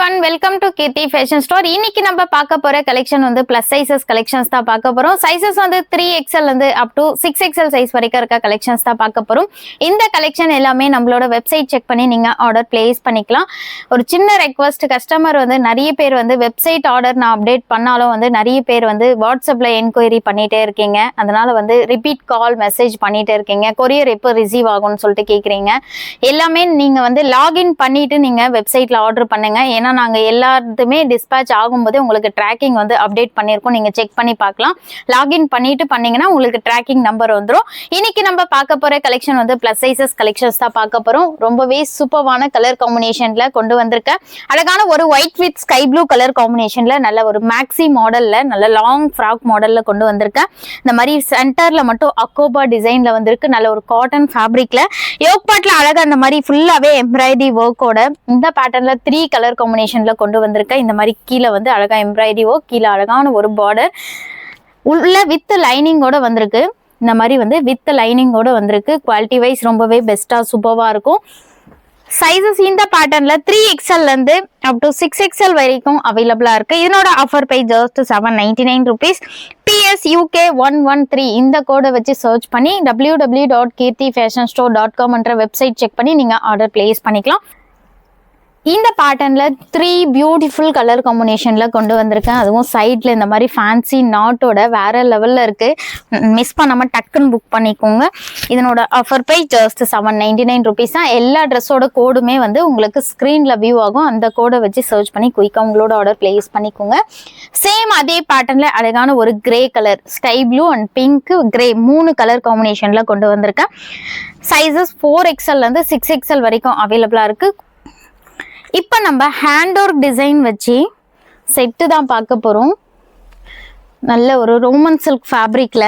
everyone, welcome to Kirti Fashion Store. இன்னைக்கு நம்ம பார்க்க போற கலெக்ஷன் வந்து plus sizes collections தான் பார்க்க போறோம். Sizes வந்து 3XL வந்து up to 6XL size வரைக்கும் இருக்க collections தான் பார்க்க போறோம். இந்த collection எல்லாமே நம்மளோட வெப்சைட் செக் பண்ணி நீங்க ஆர்டர் பிளேஸ் பண்ணிக்கலாம். ஒரு சின்ன ரெக்வெஸ்ட், கஸ்டமர் வந்து நிறைய பேர் வந்து வெப்சைட் ஆர்டர் நான் அப்டேட் பண்ணாலும் வந்து நிறைய பேர் வந்து வாட்ஸ்அப்ல என்கொயரி பண்ணிட்டே இருக்கீங்க. அதனால வந்து ரிப்பீட் கால் மெசேஜ் பண்ணிட்டே இருக்கீங்க. கொரியர் எப்போ ரிசீவ் ஆகும்னு சொல்லிட்டு கேக்குறீங்க. எல்லாமே நீங்க வந்து லாகின் பண்ணிட்டு நீங்க வெப்சைட்ல ஆர்டர் பண்ணுங்க. ஏன்னா நாங்க எல்லாத்துமே டிஸ்பேச் ஆகும்போது உங்களுக்கு ட்ராக்கிங் வந்து அப்டேட் பண்ணிருக்கோம். நீங்க செக் பண்ணி பார்க்கலாம். லாகின் பண்ணிட்டு பண்ணீங்கன்னா உங்களுக்கு ட்ராக்கிங் நம்பர் வந்துடும். இன்னைக்கு நம்ம பார்க்க போற கலெக்ஷன் வந்து பிளஸ் சைசஸ் கலெக்ஷன்ஸ் தான் பார்க்க போறோம். ரொம்பவே சூப்பரான கலர் காம்பினேஷன்ல கொண்டு வந்திருக்க அழகான ஒரு white with sky blue colour காம்பினேஷன்ல நல்ல ஒரு மேக்ஸி மாடல்ல நல்ல லாங் ஃப்ராக் மாடல்ல கொண்டு வந்திருக்கேன். இந்த மாதிரி சென்டர்ல மட்டும் அக்கோபா டிசைன்ல வந்திருக்கு. நல்ல ஒரு காட்டன் ஃபேப்ரிக்ல யோக் பார்ட்ல அழகா இந்த மாதிரி ஃபுல்லாவே எம்ப்ராய்டரி ஒர்க்கோட இந்த பேட்டர்ன்ல 3 கலர் காம்பினேஷன்ல கொண்டு வந்திருக்கேன். இந்த மாதிரி கீழே வந்து அழகா எம்ப்ராய்டரி ஒர்க், கீழே அழகான ஒரு பார்டர் உள்ள வித் லைனிங்கோட வந்திருக்கு. இந்த மாதிரி வந்து வித் லைனிங்கோட வந்திருக்கு. குவாலிட்டி வைஸ் ரொம்பவே பெஸ்டா சூப்பரா இருக்கும். சைஸஸ் இந்த பேட்டர்ன்ல 3XL இருந்து அப் டு 6XL வரைக்கும் அவைலபிளா இருக்கு. இதனோட offer price just 799 rupees. PSUK113 இந்த கோடை வச்சு சர்ச் பண்ணி www.kirtifashionstore.com என்ற வெப்சைட் செக் பண்ணி நீங்க ஆர்டர் பிளேஸ் பண்ணிக்கலாம். இந்த பேட்டர்ன்ல 3 பியூட்டிஃபுல் கலர் காம்பினேஷன்ல கொண்டு வந்திருக்கேன். அதுவும் சைட்ல இந்த மாதிரி ஃபேன்சி நாட்டோட வேற லெவல்ல இருக்கு. மிஸ் பண்ணாம டக்குன்னு புக் பண்ணிக்கோங்க. இதனோட ஆஃபர் பிரைஸ் ஜஸ்ட் 799 rupees தான். எல்லா ட்ரெஸ்ஸோட கோடுமே வந்து உங்களுக்கு ஸ்கிரீன்ல வியூ ஆகும். அந்த கோடை வச்சு சர்ச் பண்ணி குயிக்கா உங்களோட ஆர்டர் பிளேஸ் பண்ணிக்கோங்க. சேம் அதே பேட்டர்ன்ல அழகான ஒரு grey colour, sky blue and pink grey 3 colour காம்பினேஷன்ல கொண்டு வந்திருக்கேன். சைஸஸ் 4XL இருந்து 6XL வரைக்கும் அவைலபிளா இருக்கு. இப்போ நம்ம ஹேண்ட் ஒர்க் டிசைன் வச்சு செட்டு தான் பார்க்க போகிறோம். நல்ல ஒரு ரோமன் சில்க் ஃபேப்ரிக்ல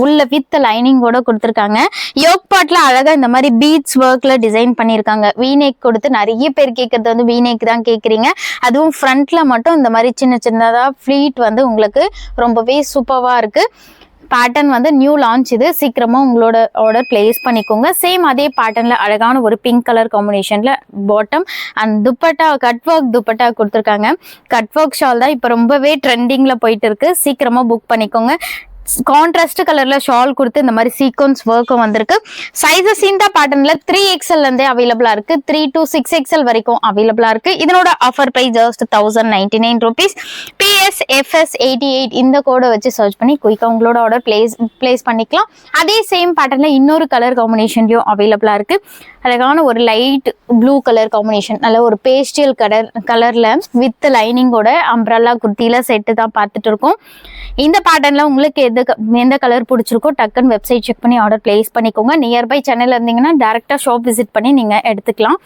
உள்ள வித் லைனிங்கோட கொடுத்துருக்காங்க. யோக் பார்ட்ல அழகா இந்த மாதிரி பீட்ஸ் ஒர்க்ல டிசைன் பண்ணியிருக்காங்க. வீநெக் கொடுத்து நிறைய பேர் கேட்கறது வந்து வீநெக் தான் கேட்குறீங்க. அதுவும் ஃப்ரண்ட்ல மட்டும் இந்த மாதிரி சின்ன சின்னதா ஃப்ளீட் வந்து உங்களுக்கு ரொம்பவே சூப்பரா இருக்கு. பேட்டர்ன் வந்து நியூ லான்ச். இது சீக்கிரமா உங்களோட ஆர்டர் பிளேஸ் பண்ணிக்கோங்க. சேம் அதே பேட்டர்ன்ல அழகான ஒரு பிங்க் கலர் காம்பினேஷன்ல bottom and dupatta, cut work dupatta கொடுத்துருக்காங்க. கட் ஒர்க் ஷால் தான் இப்போ ரொம்பவே ட்ரெண்டிங்ல போயிட்டு இருக்கு. சீக்கிரமா புக் பண்ணிக்கோங்க. கான்ட்ராஸ்ட் கலர்ல ஷால் கொடுத்து இந்த மாதிரி சீக்வன்ஸ் ஒர்க்கும் வந்திருக்கு. சைஸஸ் இந்த பேட்டர்ன்ல 3XL இருந்தே அவைலபிளா இருக்கு. 3 to 6XL வரைக்கும் அவைலபிளா இருக்கு. இதனோட offer price just 1099 rupees. PSFS88 இந்த கோடை வச்சு சர்ச் பண்ணி குயிக்கா உங்களோட ஆர்டர் பிளேஸ் பண்ணிக்கலாம். அதே சேம் பேட்டர்ன்ல இன்னொரு கலர் காம்பினேஷன்லயும் அவைலபிளா இருக்கு. அழகான ஒரு லைட் ப்ளூ கலர் காம்பினேஷன், நல்ல ஒரு பேஸ்டல் கலர்ல வித் லைனிங்கோட அம்ப்ரல்லா குர்த்தியில செட்டு தான் பார்த்துட்டு இருக்கோம். இந்த பேட்டர்ன்ல உங்களுக்கு எந்த கலர் பிடிச்சிருக்கோ டக்குன்னு வெப்சைட் செக் பண்ணி ஆர்டர் பிளேஸ் பண்ணிக்கோங்க. நியர்பை சென்னையில இருந்தீங்கன்னா டைரக்டா ஷாப் விசிட் பண்ணி நீங்க எடுத்துக்கலாம்.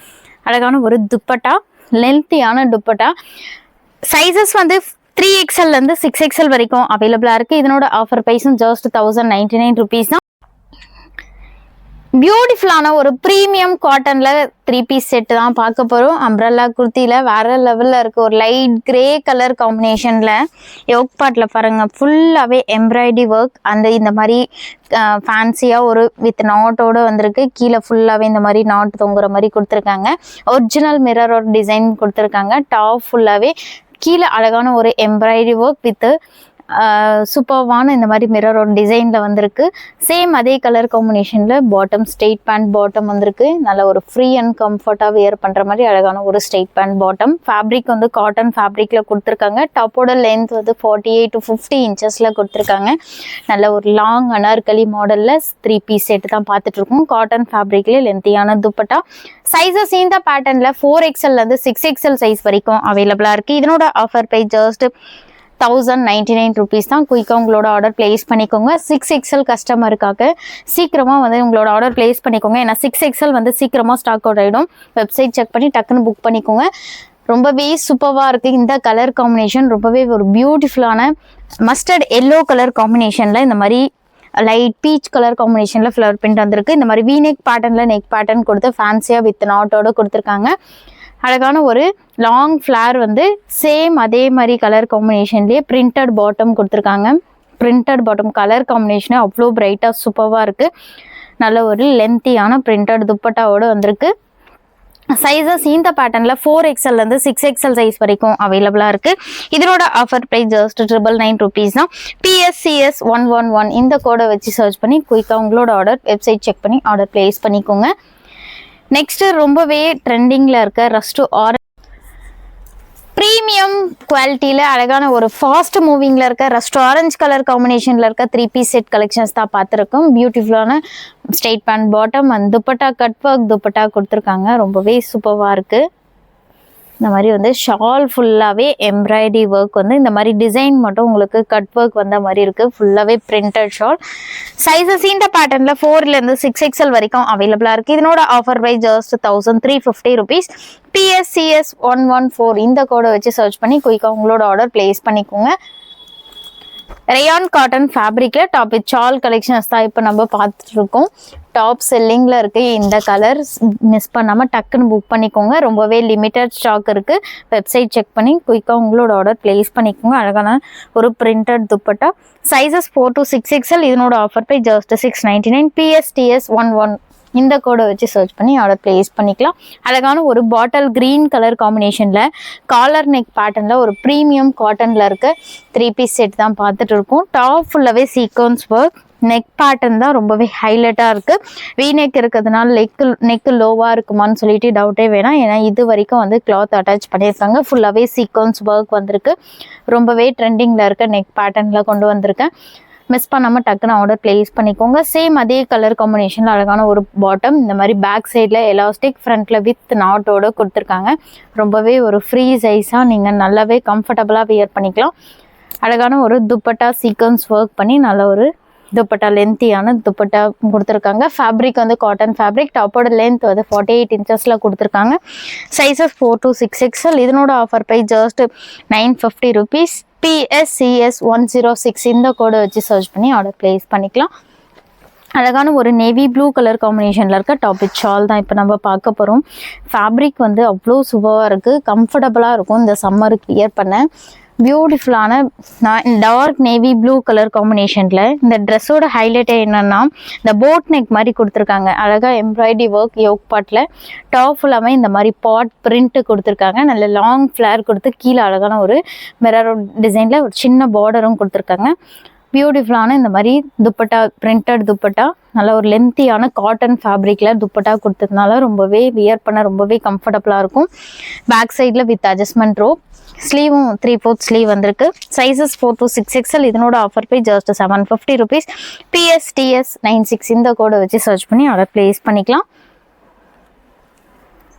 அழகான ஒரு துப்பட்டா, லென்த்தியான துப்பட்டா. சைஸஸ் வந்து 3XL இருந்து 6XL வரைக்கும் அவைலபிளா இருக்கு. இதனோட ஆஃபர் பிரைஸும் ஜஸ்ட் 1099 rupees தான். பியூட்டிஃபுல்லான ஒரு ப்ரீமியம் காட்டன்ல 3 பீஸ் செட் தான் பார்க்க போறோம். அம்ப்ரல்லா குர்த்தியில வேற லெவல்ல இருக்கு. ஒரு லைட் கிரே கலர் காம்பினேஷன்ல யோக் பார்ட்ல பாருங்க ஃபுல்லாவே எம்ப்ராய்டரி ஒர்க், அந்த இந்த மாதிரி ஃபேன்சியா ஒரு வித் நாட்டோட வந்திருக்கு. கீழே ஃபுல்லாவே இந்த மாதிரி நாட் தொங்குற மாதிரி கொடுத்துருக்காங்க. ஒரிஜினல் மிரர் ஒரு டிசைன் கொடுத்துருக்காங்க. டாப் ஃபுல்லாவே கீழே அழகான ஒரு எம்ப்ராய்டரி ஒர்க் வித் சூப்பர்வான இந்த மாதிரி மிரர் ஒரு டிசைன்ல வந்திருக்கு. சேம் அதே கலர் காம்பினேஷன்ல பாட்டம் ஸ்ட்ரெயிட் பேண்ட் பாட்டம் வந்திருக்கு. நல்ல ஒரு ஃப்ரீ அண்ட் கம்ஃபர்ட்டா வியர் பண்ற மாதிரி அழகான ஒரு ஸ்ட்ரெயிட் பேண்ட் பாட்டம். ஃபேப்ரிக் வந்து காட்டன் ஃபேப்ரிக்ல கொடுத்துருக்காங்க. டாப்போட லென்த் வந்து 48 to 50 inchesல கொடுத்துருக்காங்க. நல்ல ஒரு லாங் அனார்கலி மாடல்ல 3 பீஸ் செட் தான் பார்த்துட்டு இருக்கோம். காட்டன் ஃபேப்ரிக்ல லென்த்தியான துப்பட்டா. சைஸஸ் இந்த பேட்டர்ன்ல 4XL இருந்து 6XL சைஸ் வரைக்கும் அவைலபிளா இருக்கு. இதனோட ஆஃபர் பிரைஸ் ஜஸ்ட் 1099 rupees தான். குயிக்காக உங்களோட ஆர்டர் பிளேஸ் பண்ணிக்கோங்க. 6XL கஸ்டமருக்காக சீக்கிரமாக வந்து உங்களோட ஆர்டர் பிளேஸ் பண்ணிக்கோங்க. ஏன்னா 6XL வந்து சீக்கிரமாக ஸ்டாக் அவுட் ஆகிடும். வெப்சைட் செக் பண்ணி டக்குன்னு புக் பண்ணிக்கோங்க. ரொம்பவே சூப்பராக இருக்குது இந்த கலர் காம்பினேஷன். ரொம்பவே ஒரு பியூட்டிஃபுல்லான மஸ்டர்ட் எல்லோ கலர் காம்பினேஷனில் இந்த மாதிரி லைட் பீச் கலர் காம்பினேஷனில் ஃப்ளவர் பிரிண்ட் வந்திருக்கு. இந்த மாதிரி வீநெக் பேட்டர்னில் நெக் பேட்டர்ன் கொடுத்து ஃபேன்சியாக வித் நாட்டோட கொடுத்துருக்காங்க. அழகான ஒரு லாங் ஃப்ளார் வந்து சேம் அதே மாதிரி கலர் காம்பினேஷன்லேயே பிரிண்டட் பாட்டம் கொடுத்துருக்காங்க. பிரிண்டட் பாட்டம் கலர் காம்பினேஷன் அவ்வளோ பிரைட்டாக சூப்பராக இருக்குது. நல்ல ஒரு லென்த்தியான பிரிண்டட் துப்பட்டாவோடு வந்திருக்கு. சைஸஸ் இந்த பேட்டர்ன்ல 4XL இருந்து 6XL சைஸ் வரைக்கும் அவைலபிளா இருக்கு. இதனோட ஆஃபர் பிரைஸ் ஜஸ்ட் 999 rupees தான். PSCS 111 இந்த கோடை வச்சு சர்ச் பண்ணி குயிக்கா உங்களோட ஆர்டர் வெப்சைட் செக் பண்ணி ஆர்டர் பிளேஸ் பண்ணிக்கோங்க. நெக்ஸ்ட் ரொம்பவே ட்ரெண்டிங்ல இருக்க ரஸ்ட் ஆரஞ்ச் பிரீமியம் குவாலிட்டியில அழகான ஒரு ஃபாஸ்ட் மூவிங்ல இருக்க ரஸ்ட் ஆரஞ்ச் கலர் காம்பினேஷன்ல இருக்க 3-piece செட் கலெக்ஷன்ஸ் தான் பார்த்துருக்கோம். பியூட்டிஃபுல்லான straight pant bottom and dupatta cut work dupatta கொடுத்துருக்காங்க. ரொம்பவே சூப்பர்வா இருக்கு. இந்த மாதிரி வந்து ஷால் ஃபுல்லாகவே எம்ப்ராய்டரி ஒர்க் வந்து இந்த மாதிரி டிசைன் மட்டும் உங்களுக்கு கட் ஒர்க் வந்த மாதிரி இருக்குது. ஃபுல்லாகவே பிரிண்டட் ஷால். சைஸஸ் இந்த பேட்டர்னில் 4 to 6XL வரைக்கும் அவைலபிளாக இருக்குது. இதனோட offer price just 1350 rupees. PSCS 114 இந்த கோடை வச்சு சர்ச் பண்ணி குயிக்காக உங்களோட ஆர்டர் பிளேஸ் பண்ணிக்கோங்க. ரேயான் காட்டன் ஃபேப்ரிக்ல டாப் வித் ஷால் கலெக்ஷன்ஸ் தான் இப்போ நம்ம பார்த்துட்டு இருக்கோம். டாப் செல்லிங்ல இருக்கு. இந்த கலர் மிஸ் பண்ணாம டக்குன்னு புக் பண்ணிக்கோங்க. ரொம்பவே லிமிட்டட் ஸ்டாக் இருக்கு. வெப்சைட் செக் பண்ணி குயிக்காக உங்களோட ஆர்டர் பிளேஸ் பண்ணிக்கோங்க. அழகான ஒரு printed dupatta. Sizes 4 to 6XL. இதனோட ஆஃபர் ப்ரைஸ் ஜஸ்ட் 699. PSTS 11 இந்த கோடை வச்சு சர்ச் பண்ணி ஆர்டர் பிளேஸ் பண்ணிக்கலாம். அழகான ஒரு பாட்டில் கிரீன் கலர் காம்பினேஷன்ல காலர் நெக் பேட்டர்ன்ல ஒரு ப்ரீமியம் காட்டன்ல இருக்க 3-piece செட் தான் பார்த்துட்டு இருக்கோம். டாப் ஃபுல்லாவே சீக்வன்ஸ் ஒர்க். நெக் பேட்டர்ன் தான் ரொம்பவே ஹைலைட்டா இருக்கு. வி நெக் இருக்கிறதுனால நெக் லோவா இருக்குமான்னு சொல்லிட்டு டவுட்டே வேணாம். ஏன்னா இது வரைக்கும் வந்து கிளாத் அட்டாச் பண்ணியிருக்காங்க. ஃபுல்லாவே சீக்வன்ஸ் ஒர்க் வந்திருக்கு. ரொம்பவே ட்ரெண்டிங்ல இருக்க நெக் பேட்டர்ன்ல கொண்டு வந்திருக்கேன். மிஸ் பண்ணாமல் டக்குன்னு ஆர்டர் பிளேஸ் பண்ணிக்கோங்க. சேம் அதே கலர் காம்பினேஷனில் அழகான ஒரு பாட்டம். இந்த மாதிரி பேக் சைடில் எலாஸ்டிக், ஃப்ரண்ட்டில் வித் நாட்டோடு கொடுத்துருக்காங்க. ரொம்பவே ஒரு ஃப்ரீ சைஸாக நீங்கள் நல்லாவே கம்ஃபர்டபுளாக வியர் பண்ணிக்கலாம். அழகான ஒரு துப்பட்டா சீக்வன்ஸ் ஒர்க் பண்ணி நல்ல ஒரு துப்பட்டா லென்த்தியான துப்பட்டா கொடுத்துருக்காங்க. ஃபேப்ரிக் வந்து காட்டன் ஃபேப்ரிக். டாப்போட லென்த் வந்து 48 inches கொடுத்துருக்காங்க. Sizes 4 to 6XL. இதனோட offer price just 950 rupees. PSCS 106 இந்த கோடை வச்சு சர்ச் பண்ணி ஆர்டர் பிளேஸ் பண்ணிக்கலாம். அழகான ஒரு நேவி ப்ளூ கலர் காம்பினேஷனில் இருக்க டாப் வித் ஷால் தான் இப்போ நம்ம பார்க்க போகிறோம். ஃபேப்ரிக் வந்து அவ்வளோ சூப்பராக இருக்குது. கம்ஃபர்டபுளாக இருக்கும் இந்த சம்மருக்கு வியர் பண்ண. பியூட்டிஃபுல்லான டார்க் நேவி ப்ளூ கலர் காம்பினேஷனில் இந்த ட்ரெஸ்ஸோட ஹைலைட்டே என்னென்னா இந்த போட் நெக் மாதிரி கொடுத்துருக்காங்க. அழகாக எம்ப்ராய்டரி ஒர்க் யோக் பாட்டில் டாப் ஃபுல்லாமே இந்த மாதிரி பாட் பிரிண்ட்டு கொடுத்துருக்காங்க. நல்ல லாங் ஃப்ளேர் கொடுத்து கீழே அழகான ஒரு மிரர் டிசைனில் ஒரு சின்ன பார்டரும் கொடுத்துருக்காங்க. பியூட்டிஃபுல்லான இந்த மாதிரி துப்பட்டா பிரிண்டட் துப்பட்டா நல்ல ஒரு லென்த்தியான காட்டன் ஃபேப்ரிக்கில் துப்பட்டா கொடுத்ததுனால ரொம்பவே வியர் பண்ண ரொம்பவே கம்ஃபர்டபுளாக இருக்கும். பேக் சைடில் வித் அட்ஜஸ்ட்மெண்ட் ரோ. ஸ்லீவும் 3/4 ஸ்லீவ் வந்திருக்கு. Sizes 4 to 6XL. இதனோட offer price just 750 rupees. PSTS 96 இந்த கோடை வச்சு சர்ச் பண்ணி ஆர்டர் பிளேஸ் பண்ணிக்கலாம்.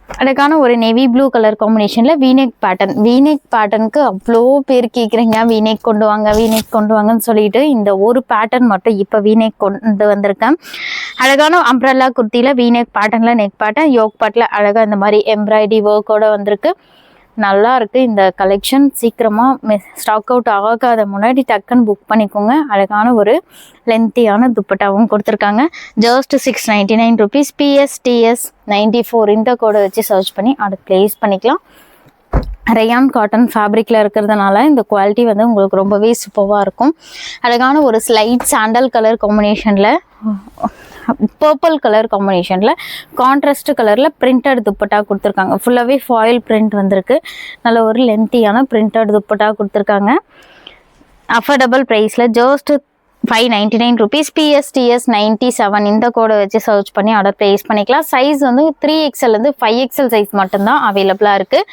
அழகான ஒரு நேவி ப்ளூ கலர் காம்பினேஷனில் வீநெக் பேட்டர்ன். வீநெக் பேட்டர்னுக்கு அவ்வளோ பேர் கேட்குறீங்க, வீநெக் கொண்டு வாங்க வீநெக் கொண்டு வாங்கன்னு சொல்லிட்டு இந்த ஒரு பேட்டர்ன் மட்டும் இப்போ வீநெக் கொண்டு வந்திருக்கேன். அழகான அம்ப்ரெல்லா குர்த்தியில் வீநெக் பேட்டர்னில் நெக் பேட்டர்ன் யோக் பாட்டில் அழகாக இந்த மாதிரி எம்ப்ராய்டரி ஒர்க்கோட வந்திருக்கு. நல்லா இருக்கு இந்த கலெக்ஷன். சீக்கிரமாக ஸ்டாக் அவுட் ஆகாத முன்னாடி டக்குன்னு புக் பண்ணிக்கோங்க. அழகான ஒரு லென்த்தியான துப்பட்டாவும் கொடுத்துருக்காங்க. Just 699 rupees. PSTS 94 இந்த கோடை வச்சு சர்ச் பண்ணி அதை பிளேஸ் பண்ணிக்கலாம். ரேயான் காட்டன் ஃபேப்ரிக்கில் இருக்கிறதுனால இந்த குவாலிட்டி வந்து உங்களுக்கு ரொம்பவே சூப்பராக இருக்கும். அழகான ஒரு ஸ்லைட் சாண்டல் கலர் காம்பினேஷனில் பர்பிள் கலர் காம்பினேஷனில் கான்ட்ராஸ்ட் கலரில் பிரிண்டட் துப்பட்டா கொடுத்துருக்காங்க. ஃபுல்லாகவே ஃபாயில் பிரிண்ட் வந்திருக்கு. நல்ல ஒரு லென்த்தியான பிரிண்டட் துப்பட்டா கொடுத்துருக்காங்க. அஃபோர்டபுள் ப்ரைஸில் ஜஸ்ட் 599 rupees. PSTS 97 இந்த கோடை வச்சு சர்ச் பண்ணி ஆர்டர் பிளேஸ் பண்ணிக்கலாம். சைஸ் வந்து 3XL இருந்து 5XL சைஸ் மட்டும்தான் அவைலபிளாக இருக்குது.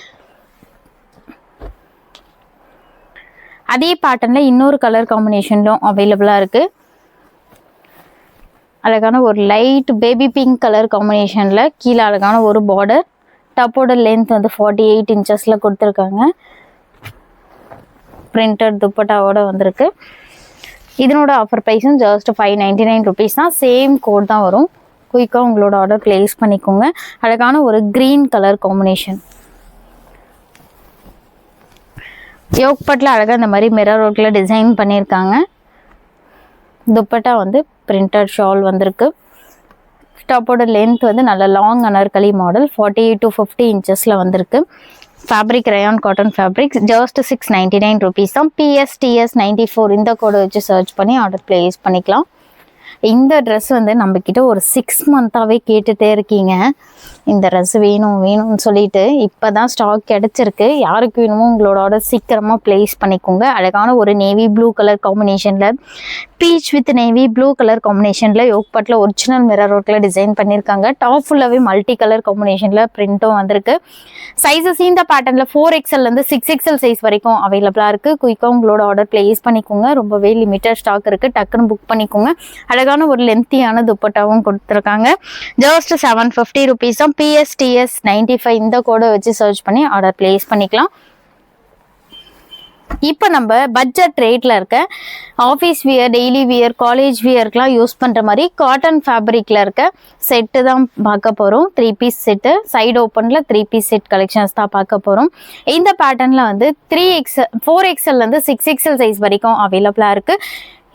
அதே பேட்டர்னில் இன்னொரு கலர் காம்பினேஷன்லும் அவைலபிளாக இருக்குது. அழகான ஒரு லைட் பேபி பிங்க் கலர் காம்பினேஷனில் கீழே அழகான ஒரு பார்டர். டாப்போட லென்த் வந்து 48 inches கொடுத்துருக்காங்க. பிரிண்டட் துப்பட்டாவோட வந்திருக்கு. இதனோட ஆஃபர் ப்ரைஸும் ஜஸ்ட் 599 rupees தான். சேம் கோட் தான் வரும். குயிக்காக உங்களோட ஆர்டர் பிளேஸ் பண்ணிக்கோங்க. அழகான ஒரு க்ரீன் கலர் காம்பினேஷன். யோக் பட்டில் அழகாக இந்த மாதிரி மிரர் ஒர்க்கில் டிசைன் பண்ணியிருக்காங்க. துப்பட்டா வந்து பிரிண்டட் ஷால் வந்திருக்கு. டாப்போட லென்த் வந்து நல்ல long Anarkali model 48 to 50 inches வந்திருக்கு. Fabric rayon cotton fabric. Just 699 rupees தான். PSTS 94 இந்த கோடை வச்சு சர்ச் பண்ணி ஆர்டர் பிளேஸ் பண்ணிக்கலாம். இந்த ட்ரெஸ் வந்து நம்மக்கிட்ட ஒரு 6 month-ஆகவே கேட்டுகிட்டே இருக்கீங்க. இந்த ட்ரெஸ் வேணும்னு சொல்லிட்டு இப்போ தான் ஸ்டாக் கிடச்சிருக்கு. யாருக்கு வேணுமோ உங்களோட ஆர்டர் சீக்கிரமாக ப்ளேஸ் பண்ணிக்கோங்க. அழகான ஒரு நேவி ப்ளூ கலர் காம்பினேஷனில் beach with navy blue colour காம்பினேஷனில் யோக்பாட்டில் ஒரிஜினல் மிரர் ஒர்க்கில் டிசைன் பண்ணியிருக்காங்க. டாப் ஃபுல்லாகவே மல்டி கலர் காம்பினேஷனில் பிரிண்ட்டும் வந்திருக்கு. சைஸஸ் இந்த பேட்டர்னில் 4XLலேருந்து 6XL சைஸ் வரைக்கும் அவைலபிளாக இருக்குது. குயிக்காக உங்களோட ஆர்டர் ப்ளேஸ் பண்ணிக்கோங்க. ரொம்பவே லிமிட்டட் ஸ்டாக் இருக்குது. டக்குன்னு புக் பண்ணிக்கோங்க. அழகான ஒரு லென்த்தியான துப்பட்டாவும் கொடுத்துருக்காங்க. ஜஸ்ட் 750 rupees தான். PSTS 95 இந்த கோடை வச்சு சர்ச் பண்ணி ஆர்டர் ப்ளேஸ் பண்ணிக்கலாம். இப்போ நம்ம பட்ஜெட் ரேட்டில் இருக்க office wear, daily wear, college வியர்க்கெலாம் யூஸ் பண்ணுற மாதிரி காட்டன் ஃபேப்ரிக்கில் இருக்க செட்டு தான் பார்க்க போகிறோம். 3 பீஸ் செட்டு, சைடு ஓப்பனில் 3 பீஸ் செட் கலெக்ஷன்ஸ் தான் பார்க்க போகிறோம். இந்த பேட்டர்னில் வந்து 3XL 4XLலேருந்து 6XL சைஸ் வரைக்கும் அவைலபிளாக இருக்குது.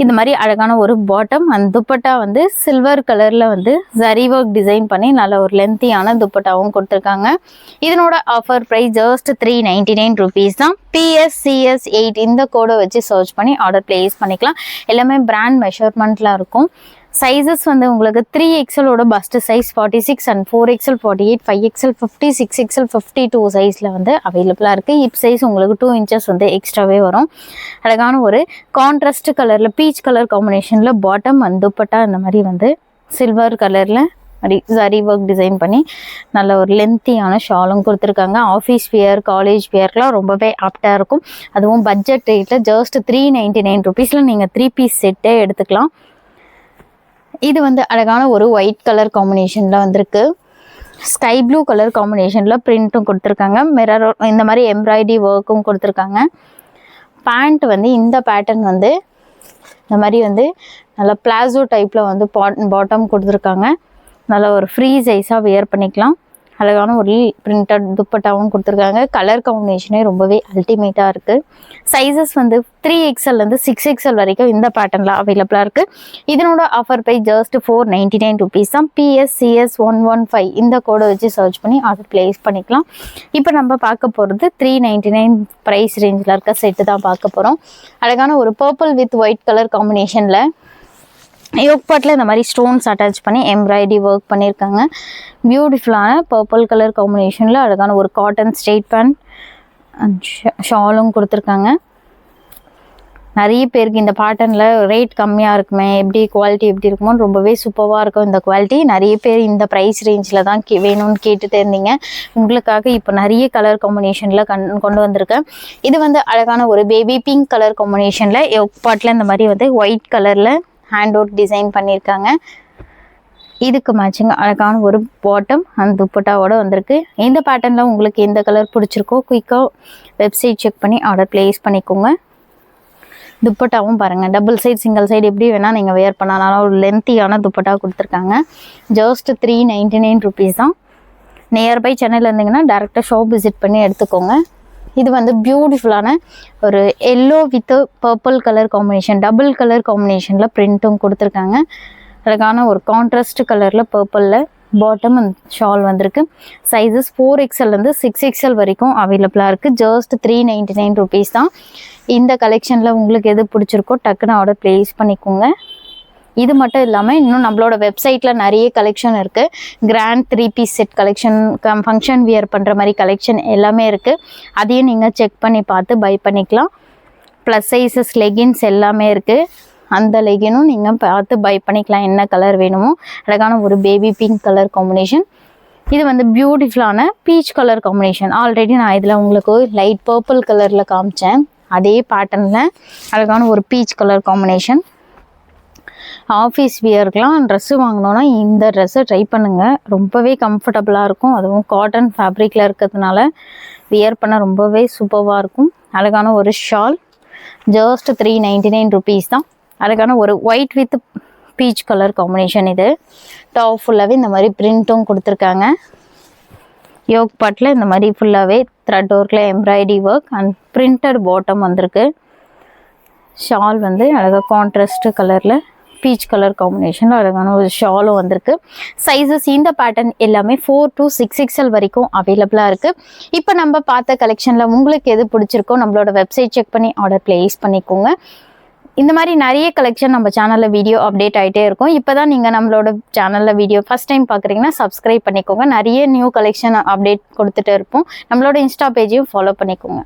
இந்த மாதிரி அழகான ஒரு பாட்டம் அண்ட் துப்பட்டா வந்து சில்வர் கலரில் வந்து ஜரி ஒர்க் டிசைன் பண்ணி நல்ல ஒரு லென்த்தியான துப்பட்டாவும் கொடுத்துருக்காங்க. இதனோட ஆஃபர் ப்ரைஸ் ஜஸ்ட் 399 rupees தான். PSCS 8 இந்த கோடை வச்சு சர்ச் பண்ணி ஆர்டர் ப்ளேஸ் பண்ணிக்கலாம். எல்லாமே பிராண்ட் மெஷர்மெண்ட்டில் இருக்கும். சைஸஸ் வந்து உங்களுக்கு 3XLோட first size 46 and 4XL 48, 5XL 50, 6XL 52 சைஸில் வந்து அவைலபிளாக இருக்குது. ஹிப் சைஸ் உங்களுக்கு 2 inches வந்து எக்ஸ்ட்ராவே வரும். அழகான ஒரு கான்ட்ராஸ்ட் கலரில் பீச் கலர் காம்பினேஷனில் பாட்டம் அண்ட் துப்பட்டா இந்த மாதிரி வந்து சில்வர் கலரில் ஜரி ஒர்க் டிசைன் பண்ணி நல்ல ஒரு லென்த்தியான ஷாலும் கொடுத்துருக்காங்க. ஆஃபீஸ் வியர், காலேஜ் வியர்க்கெலாம் ரொம்பவே ஆப்டாக இருக்கும். அதுவும் பட்ஜெட் ரேட்டில் ஜஸ்ட் 399 rupeesல நீங்கள் 3 பீஸ் செட்டே எடுத்துக்கலாம். இது வந்து அழகான ஒரு ஒயிட் கலர் காம்பினேஷனில் வந்திருக்கு. ஸ்கை ப்ளூ கலர் காம்பினேஷனில் பிரிண்ட்டும் கொடுத்துருக்காங்க. மிரர் இந்த மாதிரி எம்ப்ராய்டரி ஒர்க்கும் கொடுத்துருக்காங்க. பேண்ட் வந்து இந்த பேட்டர்ன் வந்து இந்த மாதிரி வந்து நல்லா பிளாசோ டைப்பில் வந்து பாட்டம் கொடுத்துருக்காங்க. நல்லா ஒரு ஃப்ரீ சைஸாக வியர் பண்ணிக்கலாம். அழகான ஒரு பிரிண்டட் துப்பட்டாவும் கொடுத்துருக்காங்க. கலர் காம்பினேஷனே ரொம்பவே அல்டிமேட்டாக இருக்குது. சைஸஸ் வந்து 3XLலேருந்து 6XL வரைக்கும் இந்த பேட்டர்னில் அவைலபிளாக இருக்குது. இதனோட ஆஃபர் ப்ரைஸ் ஜஸ்ட் 499 rupees தான். PSCS 115 இந்த கோடை வச்சு சர்ச் பண்ணி ஆர்டர் ப்ளேஸ் பண்ணிக்கலாம். இப்போ நம்ம பார்க்க போகிறது 399 ப்ரைஸ் ரேஞ்சில் இருக்க செட்டு தான் பார்க்க போகிறோம். அழகான ஒரு பர்பிள் வித் ஒயிட் கலர் காம்பினேஷனில் யோக்பாட்டில் இந்த மாதிரி ஸ்டோன்ஸ் அட்டாச் பண்ணி எம்ப்ராய்டரி ஒர்க் பண்ணியிருக்காங்க. பியூட்டிஃபுல்லான பர்பிள் கலர் காம்பினேஷனில் அழகான ஒரு காட்டன் ஸ்ட்ரெயிட் பேண்ட் அண்ட் ஷாலும் கொடுத்துருக்காங்க. நிறைய பேருக்கு இந்த பேட்டர்னில் ரேட் கம்மியாக இருக்குமே, எப்படி குவாலிட்டி எப்படி இருக்குமோன்னு ரொம்பவே சூப்பராக இருக்கும் இந்த குவாலிட்டி. நிறைய பேர் இந்த ப்ரைஸ் ரேஞ்சில் தான் வேணும்னு கேட்டுகிட்டே இருந்தீங்க. உங்களுக்காக இப்போ நிறைய கலர் காம்பினேஷனில் கொண்டு வந்திருக்கேன். இது வந்து அழகான ஒரு பேபி பிங்க் கலர் காம்பினேஷனில் யோக்பாட்டில் இந்த மாதிரி வந்து ஒயிட் கலரில் ஹேண்ட் ஒர்க் டிசைன் பண்ணியிருக்காங்க. இதுக்கு மேட்சிங் அழகான ஒரு பாட்டம் அந்த துப்பட்டாவோட வந்திருக்கு. இந்த பேட்டர்னில் உங்களுக்கு எந்த கலர் பிடிச்சிருக்கோ குயிக்காக வெப்சைட் செக் பண்ணி ஆர்டர் ப்ளேஸ் பண்ணிக்கோங்க. துப்பட்டாவும் பாருங்கள், டபுள் சைட் சிங்கிள் சைடு எப்படி வேணால் நீங்கள் வேர் பண்ணாலும் ஒரு லென்த்தியான துப்பட்டா கொடுத்துருக்காங்க. ஜஸ்ட் 399 rupees தான். நியர்பை சென்னையில் இருந்தீங்கன்னா டேரெக்டாக ஷாப் விசிட் பண்ணி எடுத்துக்கோங்க. இது வந்து பியூட்டிஃபுல்லான ஒரு yellow with purple colour combination, double colour காம்பினேஷனில் பிரிண்ட்டும் கொடுத்துருக்காங்க. அழகான ஒரு கான்ட்ராஸ்ட் கலரில் பர்பிளில் பாட்டம் அண்ட் ஷால் வந்திருக்கு. சைஸஸ் 4XLலேருந்து 6XL வரைக்கும் அவைலபிளாக இருக்குது. ஜஸ்ட் 399 rupees தான். இந்த கலெக்ஷனில் உங்களுக்கு எது பிடிச்சிருக்கோ டக்குன்னு ஆர்டர் ப்ளேஸ் பண்ணிக்கோங்க. இது மட்டும் இல்லாமல் இன்னும் நம்மளோட வெப்சைட்டில் நிறைய கலெக்ஷன் இருக்குது. Grand 3 piece set collection, function wear பண்ணுற மாதிரி கலெக்ஷன் எல்லாமே இருக்குது. அதையும் நீங்கள் செக் பண்ணி பார்த்து பை பண்ணிக்கலாம். ப்ளஸ் சைஸஸ் லெகின்ஸ் எல்லாமே இருக்குது. அந்த லெகினும் நீங்கள் பார்த்து பை பண்ணிக்கலாம். என்ன கலர் வேணுமோ. அழகான ஒரு பேபி பிங்க் கலர் காம்பினேஷன். இது வந்து பியூட்டிஃபுல்லான பீச் கலர் காம்பினேஷன். ஆல்ரெடி நான் இதில் உங்களுக்கு லைட் பர்பிள் கலரில் காமிச்சேன். அதே பேட்டர்னில் அழகான ஒரு பீச் கலர் காம்பினேஷன். ஆஃபீஸ் வியர்க்கெலாம் ட்ரெஸ்ஸு வாங்கினோன்னா இந்த ட்ரெஸ்ஸை ட்ரை பண்ணுங்கள். ரொம்பவே கம்ஃபர்டபுளாக இருக்கும். அதுவும் காட்டன் ஃபேப்ரிக்கில் இருக்கிறதுனால வியர் பண்ண ரொம்பவே சூப்பராக இருக்கும். அழகான ஒரு ஷால் ஜஸ்ட் 399 rupees தான். அழகான ஒரு white with beach colour combination. இது டாப் ஃபுல்லாகவே இந்த மாதிரி பிரிண்ட்டும் கொடுத்துருக்காங்க. யோக் பாட்டில் இந்த மாதிரி ஃபுல்லாகவே த்ரெட் ஒர்க்கில் embroidery work and printed bottom வந்திருக்கு. ஷால் வந்து அழகாக கான்ட்ராஸ்ட் கலரில் பீச் கலர் காம்பினேஷனில் அழகான ஒரு ஷாலும் வந்திருக்கு. சைஸஸ் இந்த பேட்டர்ன் எல்லாமே 4 to 6XL வரைக்கும் அவைலபிளாக இருக்குது. இப்போ நம்ம பார்த்த கலெக்ஷனில் உங்களுக்கு எது பிடிச்சிருக்கோ நம்மளோட வெப்சைட் செக் பண்ணி ஆர்டர் ப்ளேஸ் பண்ணிக்கோங்க. இந்த மாதிரி நிறைய கலெக்ஷன் நம்ம சேனலில் வீடியோ அப்டேட் ஆகிட்டே இருக்கும். இப்போ தான் நீங்கள் நம்மளோட சேனலில் வீடியோ ஃபஸ்ட் டைம் பார்க்குறீங்கன்னா சப்ஸ்கிரைப் பண்ணிக்கோங்க. நிறைய நியூ கலெக்ஷன் அப்டேட் கொடுத்துட்டு இருப்போம். நம்மளோட இன்ஸ்டா பேஜையும் ஃபாலோ பண்ணிக்கோங்க.